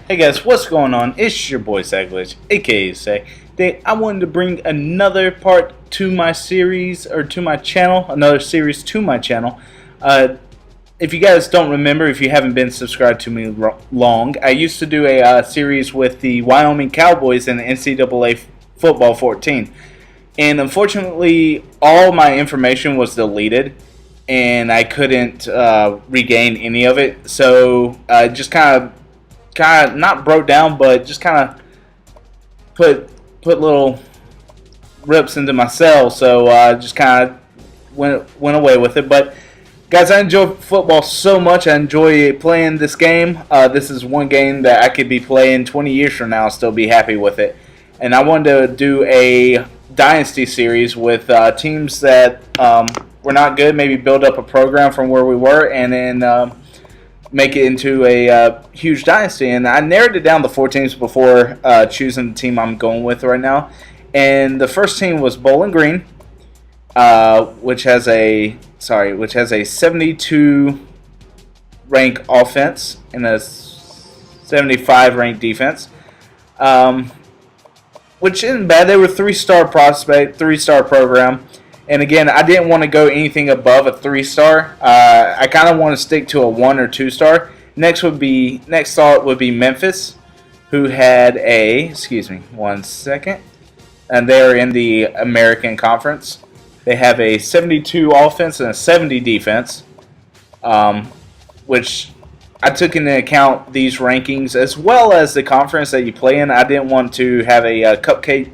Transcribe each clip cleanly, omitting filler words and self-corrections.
Hey guys, what's going on? It's your boy Saglitch, aka Say. Today I wanted to bring another part to my series, or to my channel, another series to my channel. If you guys don't remember, if you haven't been subscribed to me long, I used to do a series with the Wyoming Cowboys in the NCAA Football 14. And unfortunately, all my information was deleted, and I couldn't regain any of it. So I just kind of not broke down, but just kind of put little rips into my cell. So I just kind of went away with it. But guys, I enjoy football so much. I enjoy playing this game. This is one game that I could be playing 20 years from now and still be happy with it. And I wanted to do a Dynasty series with teams that were not good, maybe build up a program from where we were, and then make it into a huge dynasty. And I narrowed it down to 4 teams before choosing the team I'm going with right now. And the first team was Bowling Green, which has a 72 rank offense and a 75 rank defense, which isn't bad. They were 3-star prospect, 3-star program. And again, I didn't want to go anything above a 3-star. I kind of want to stick to a 1 or 2-star. Next thought would be Memphis, who had a, and they're in the American Conference. They have a 72 offense and a 70 defense, which I took into account these rankings as well as the conference that you play in. I didn't want to have a cupcake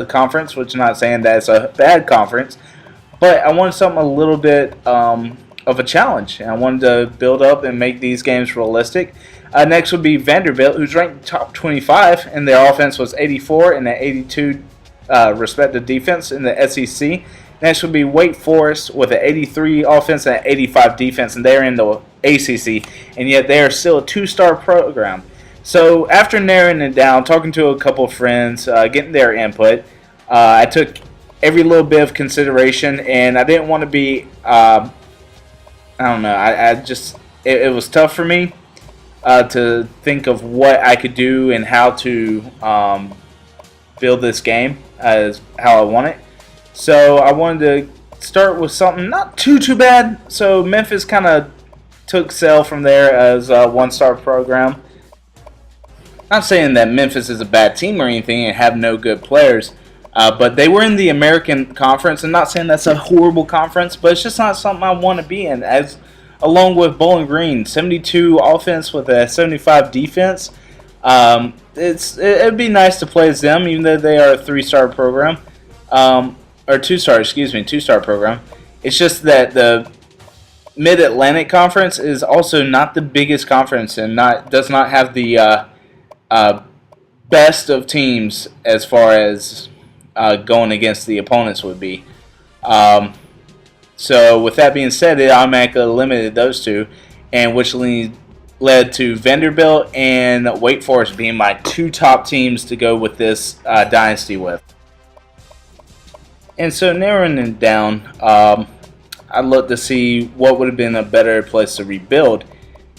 conference, which is not saying that it's a bad conference, but I wanted something a little bit of a challenge, and I wanted to build up and make these games realistic. Next would be Vanderbilt, who's ranked top 25, and their offense was 84 and an 82 respective defense in the SEC. Next would be Wake Forest with an 83 offense and an 85 defense, and they're in the ACC, and yet they are still a 2-star program. So after narrowing it down, talking to a couple of friends, getting their input, I took every little bit of consideration, and I didn't want to be, I don't know, it was tough for me to think of what I could do and how to build this game as how I want it. So I wanted to start with something not too bad. So Memphis kind of took sail from there as a 1-star program. Not saying that Memphis is a bad team or anything and have no good players, but they were in the American Conference, and not saying that's a horrible conference, but it's just not something I want to be in. As along with Bowling Green, 72 offense with a 75 defense, it'd be nice to play as them, even though they are a 3-star program, or 2-star program. It's just that the Mid-Atlantic Conference is also not the biggest conference and does not have the best of teams as far as going against the opponents would be. So with that being said, it automatically limited those two, and which led to Vanderbilt and Wake Forest being my 2 top teams to go with this dynasty with. And so narrowing it down, I looked to see what would have been a better place to rebuild.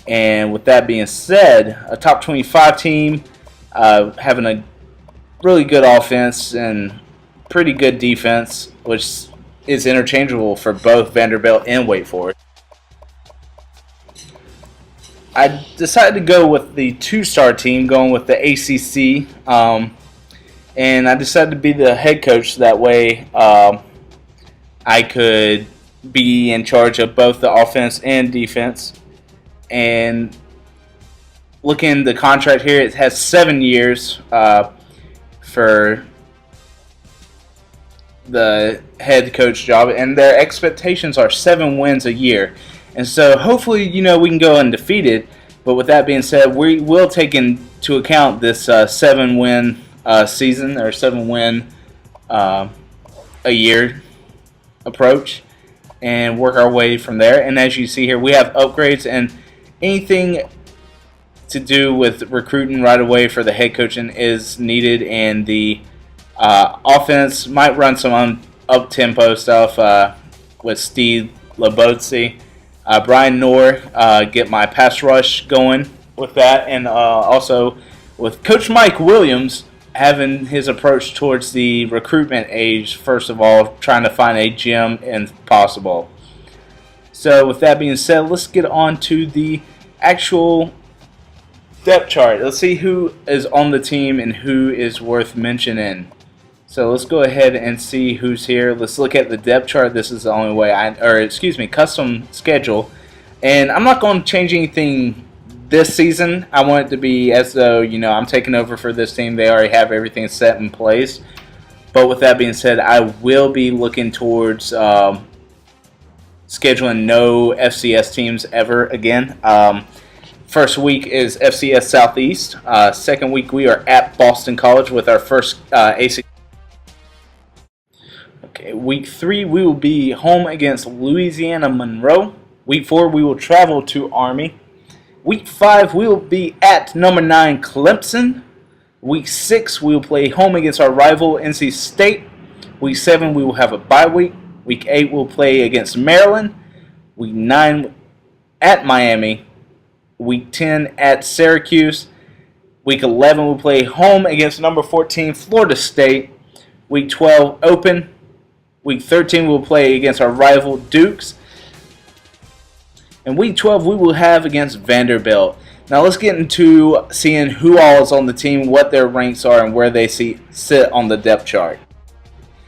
And with that being said, a top 25 team having a really good offense and pretty good defense, which is interchangeable for both Vanderbilt and Wake Forest. I decided to go with the 2-star team, going with the ACC, and I decided to be the head coach. That way I could be in charge of both the offense and defense. And looking at the contract here, it has 7 years for the head coach job, and their expectations are 7 wins a year. And so hopefully, we can go undefeated. But with that being said, we will take into account this 7-win season, or 7-win a year approach, and work our way from there. And as you see here, we have upgrades, and anything to do with recruiting right away for the head coaching is needed, and the offense might run some up-tempo stuff with Steve Labotzi. Brian Noor get my pass rush going with that, and also with Coach Mike Williams having his approach towards the recruitment age, first of all, trying to find a gem if possible. So with that being said, let's get on to the actual depth chart. Let's see who is on the team and who is worth mentioning. So let's go ahead and see who's here. Let's look at the depth chart. This is the only way custom schedule. And I'm not going to change anything this season. I want it to be as though, I'm taking over for this team. They already have everything set in place. But with that being said, I will be looking towards scheduling no FCS teams ever again. First week is FCS Southeast. Second week we are at Boston College with our first AC. Okay, week 3 we will be home against Louisiana Monroe. Week 4 we will travel to Army. Week 5 we will be at number 9 Clemson. Week 6 we will play home against our rival NC State. Week 7 we will have a bye week. Week 8 we'll play against Maryland. Week 9 at Miami. Week 10 at Syracuse. Week 11 we'll play home against number 14 Florida State. Week 12 open. Week 13 we'll play against our rival Dukes. And week 12 we will have against Vanderbilt. Now let's get into seeing who all is on the team, what their ranks are, and where they sit on the depth chart.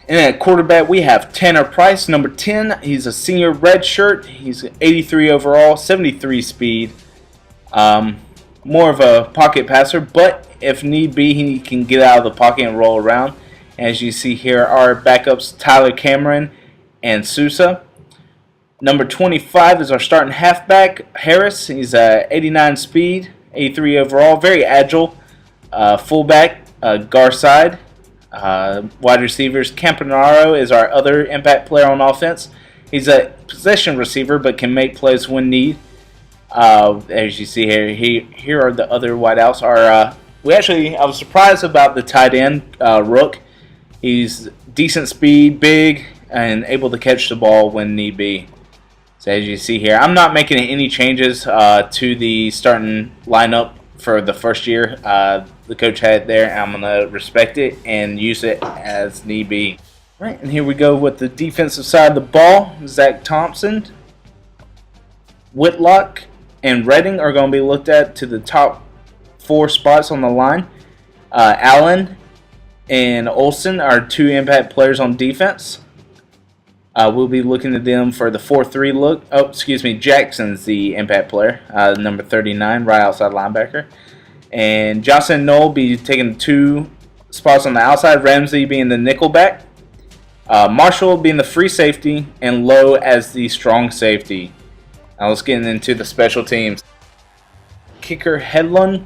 And at quarterback we have Tanner Price, number 10. He's a senior redshirt. He's 83 overall, 73 speed. More of a pocket passer, but if need be, he can get out of the pocket and roll around. As you see here, our backups Tyler Cameron and Sousa. Number 25 is our starting halfback, Harris. He's 89 speed, 83 overall, very agile. Fullback, Garside. Wide receivers, Campanaro is our other impact player on offense. He's a possession receiver, but can make plays when need. As you see here are the other wideouts. I was surprised about the tight end, Rook. He's decent speed, big, and able to catch the ball when need be. So as you see here, I'm not making any changes to the starting lineup for the first year. The coach had it there, and I'm going to respect it and use it as need be. All right, and here we go with the defensive side of the ball. Zach Thompson, Whitlock, and Redding are going to be looked at to the top 4 spots on the line. Allen and Olsen are 2 impact players on defense. We'll be looking at them for the 4-3 look. Oh, excuse me, Jackson's the impact player, number 39, right outside linebacker. And Johnson and Knoll be taking 2 spots on the outside, Ramsey being the nickelback, Marshall being the free safety, and Lowe as the strong safety. Now let's get into the special teams. Kicker Headland,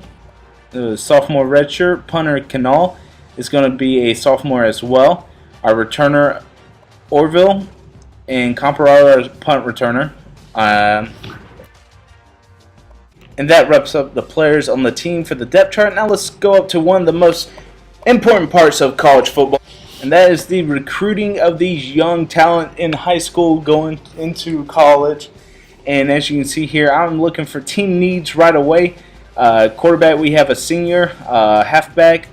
sophomore redshirt. Punter Canal is going to be a sophomore as well. Our returner Orville and Comparado, our punt returner. And that wraps up the players on the team for the depth chart. Now let's go up to one of the most important parts of college football, and that is the recruiting of these young talent in high school going into college. And as you can see here, I'm looking for team needs right away. Quarterback, we have a senior. Halfback,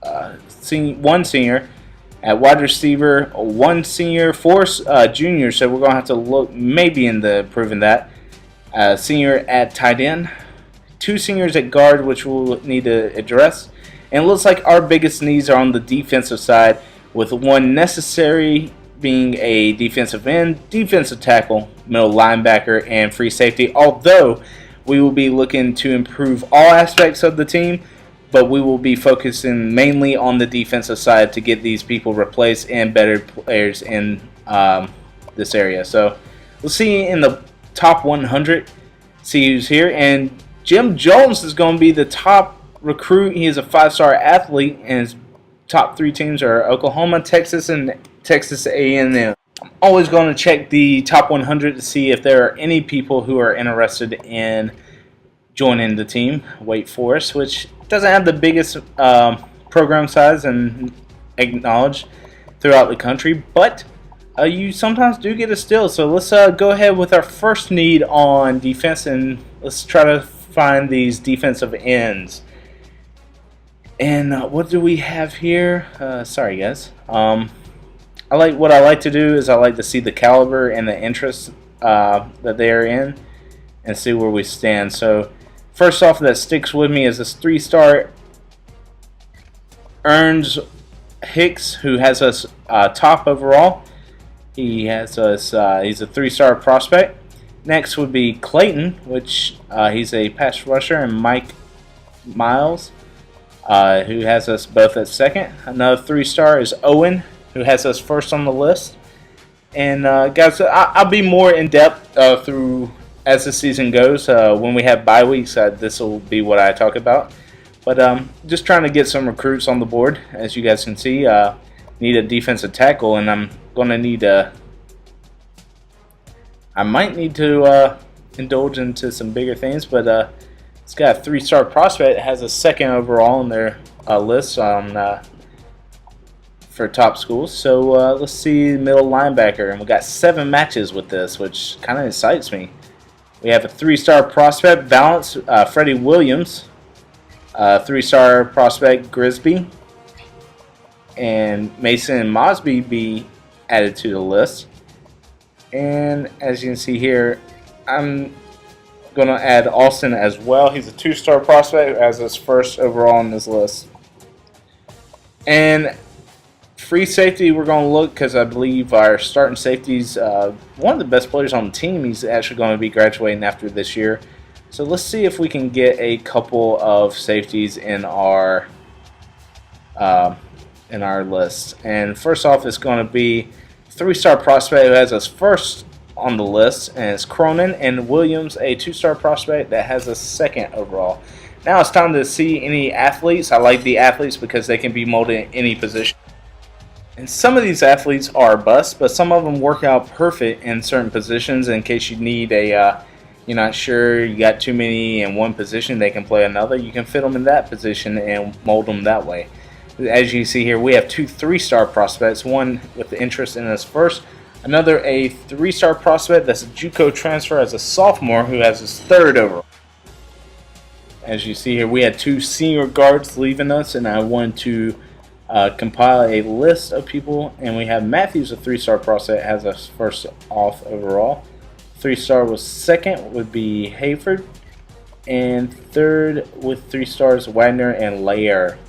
1 senior. At wide receiver, 1 senior, 4 juniors. So we're going to have to look maybe into proving that. Senior at tight end. 2 seniors at guard, which we'll need to address. And it looks like our biggest needs are on the defensive side, with 1 necessary being a defensive end, defensive tackle, middle linebacker, and free safety. Although we will be looking to improve all aspects of the team, but we will be focusing mainly on the defensive side to get these people replaced and better players in this area. So we'll see in the top 100, see who's here. And Jim Jones is going to be the top recruit. He is a 5-star athlete, and his top 3 teams are Oklahoma, Texas, and Texas A&M. I'm always going to check the top 100 to see if there are any people who are interested in joining the team. Wake Forest, which doesn't have the biggest program size and acknowledged throughout the country, but you sometimes do get a steal. So let's go ahead with our first need on defense, and let's try to find these defensive ends. And what do we have here? Sorry, guys. What I like to do is I like to see the caliber and the interest that they are in, and see where we stand. So, first off, that sticks with me is this 3-star Earns Hicks, who has us top overall. He has us. He's a 3-star prospect. Next would be Clayton, which he's a pass rusher, and Mike Miles, who has us both at second. Another 3-star is Owen, who has us first on the list. And guys, I'll be more in depth through as the season goes. When we have bye weeks, this will be what I talk about. But just trying to get some recruits on the board, as you guys can see. Need a defensive tackle, and I'm gonna need I might need to indulge into some bigger things, but it's got a 3-star prospect. It has a second overall on their list on for top schools. So let's see middle linebacker, and we got 7 matches with this, which kind of excites me. We have a 3-star prospect, Balance, Freddie Williams, 3-star prospect, Grisby, and Mason and Mosby be added to the list. And as you can see here, I'm going to add Austin as well. He's a 2-star prospect as his first overall on this list. And free safety, we're going to look because I believe our starting safety's one of the best players on the team. He's actually going to be graduating after this year. So let's see if we can get a couple of safeties in our list. And first off, it's going to be 3-star prospect who has us first on the list, and it's Cronin, and Williams, a 2-star prospect that has us second overall. Now it's time to see any athletes. I like the athletes because they can be molded in any position. And some of these athletes are busts, but some of them work out perfect in certain positions. In case you need you're not sure, you got too many in one position, they can play another. You can fit them in that position and mold them that way. As you see here, we have 2 3-star prospects, one with the interest in us first, another a 3-star prospect that's a JUCO transfer as a sophomore who has his third overall. As you see here, we had 2 senior guards leaving us, and I wanted to compile a list of people, and we have Matthews, a 3-star prospect, has us first off overall. 3-star was second would be Hayford, and third with 3 stars Wagner and Lair.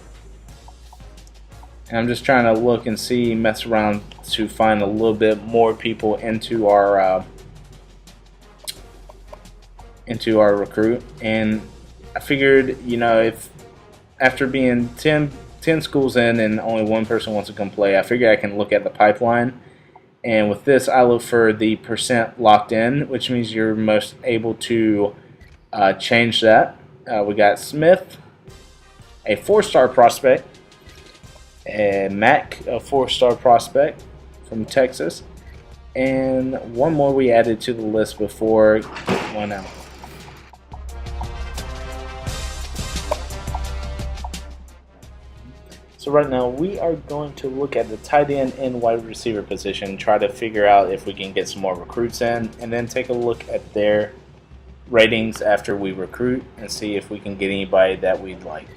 And I'm just trying to look and see, mess around to find a little bit more people into our recruit. And I figured, if after being 10 schools in and only one person wants to come play, I figure I can look at the pipeline. And with this, I look for the percent locked in, which means you're most able to change that. We got Smith, a 4-star prospect, and Mack, a 4-star prospect from Texas, and one more we added to the list before it went out. So right now we are going to look at the tight end and wide receiver position, try to figure out if we can get some more recruits in, and then take a look at their ratings after we recruit and see if we can get anybody that we'd like.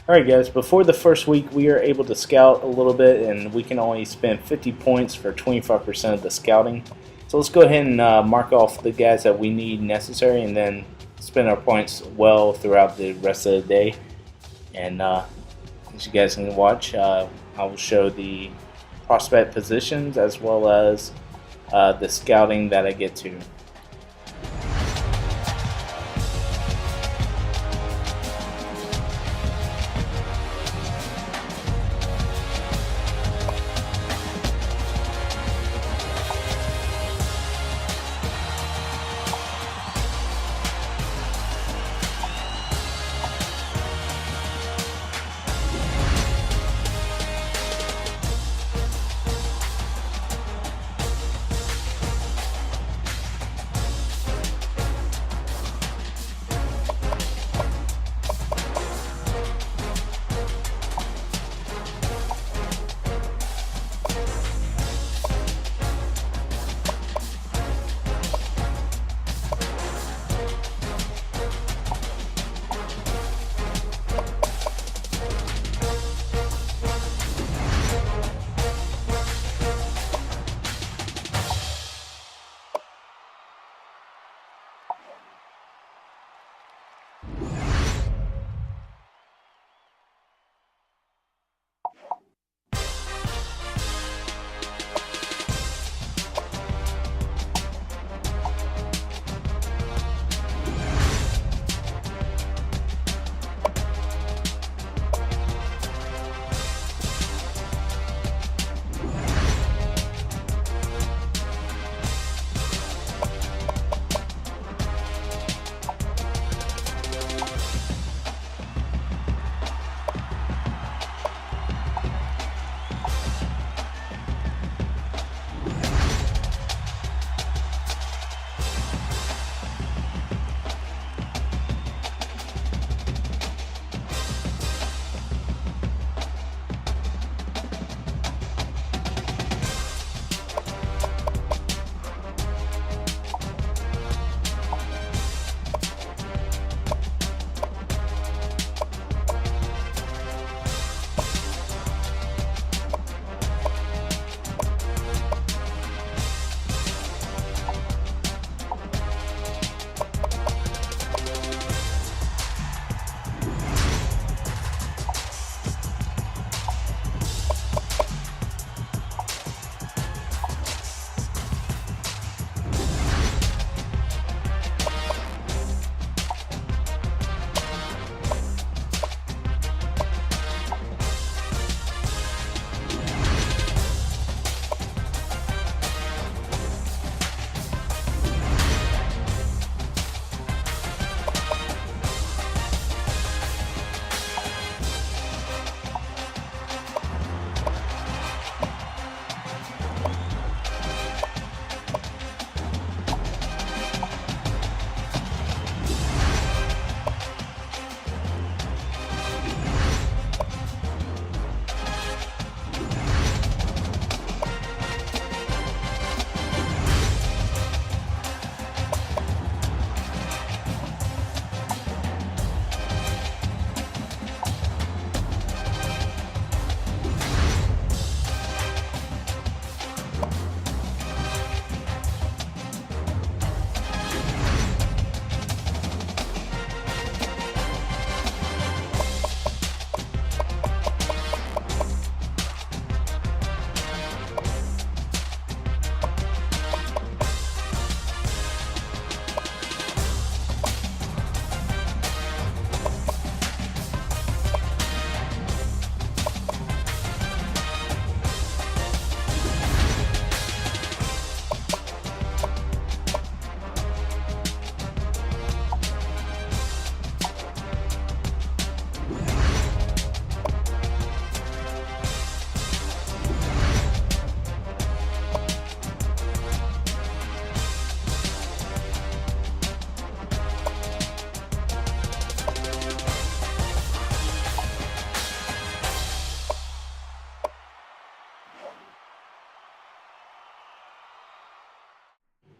Alright guys, before the first week we are able to scout a little bit, and we can only spend 50 points for 25% of the scouting. So let's go ahead and mark off the guys that we need necessary, and then spend our points well throughout the rest of the day. And as you guys can watch, I will show the prospect positions as well as the scouting that I get to.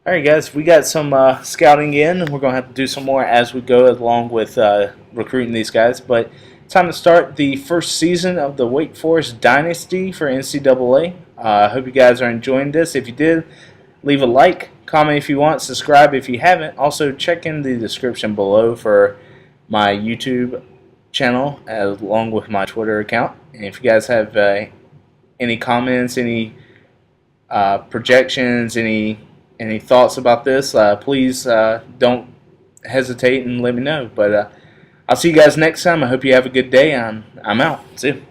All right, guys, we got some scouting in. We're going to have to do some more as we go along with recruiting these guys. But time to start the first season of the Wake Forest Dynasty for NCAA. I hope you guys are enjoying this. If you did, leave a like, comment if you want, subscribe if you haven't. Also, check in the description below for my YouTube channel along with my Twitter account. And if you guys have any comments, any projections, any thoughts about this, please don't hesitate and let me know. But I'll see you guys next time. I hope you have a good day. I'm out. See you.